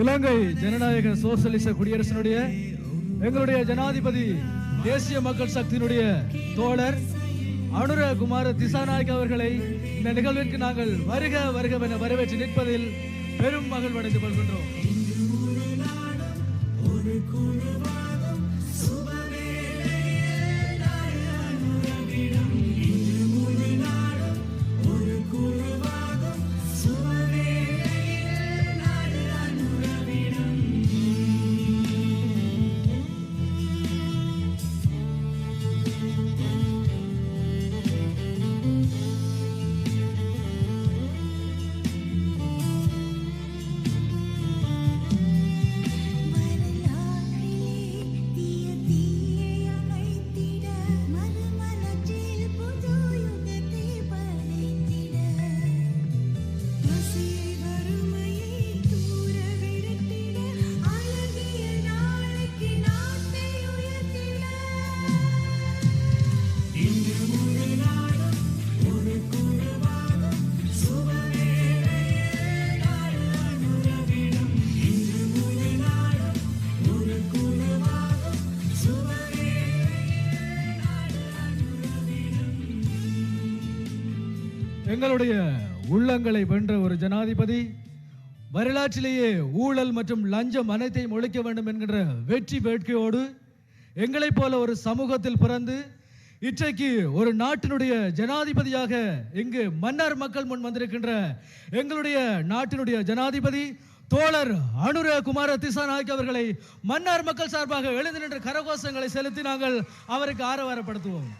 இலங்கை ஜனநாயக சோசலிச குடியரசினுடைய எங்களுடைய ஜனாதிபதி தேசிய மக்கள் சக்தியினுடைய தோழர் அனுர குமார திசாநாயக் அவர்களை இந்த நிகழ்விற்கு நாங்கள் வருக வருக என வரவேற்று நிற்பதில் பெரும் மகிழ்வடைந்து கொள்கின்றோம். எங்களுடைய உள்ளங்களை வென்ற ஒரு ஜனாதிபதி வரலாற்றிலேயே ஊழல் மற்றும் லஞ்சம் அனைத்தையும் ஒழிக்க வேண்டும் என்கின்ற வெற்றி வேட்கையோடு எங்களைப் போல ஒரு சமூகத்தில் பிறந்து இன்றைக்கு ஒரு நாட்டினுடைய ஜனாதிபதியாக இங்கு மன்னர் மக்கள் முன் வந்திருக்கின்ற எங்களுடைய நாட்டினுடைய ஜனாதிபதி தோழர் அனுர குமார திசாநாயக் அவர்களை மன்னார் மக்கள் சார்பாக எழுந்து நின்ற கரகோஷங்களை செலுத்தி நாங்கள் அவருக்கு ஆரவாரப்படுத்துவோம்.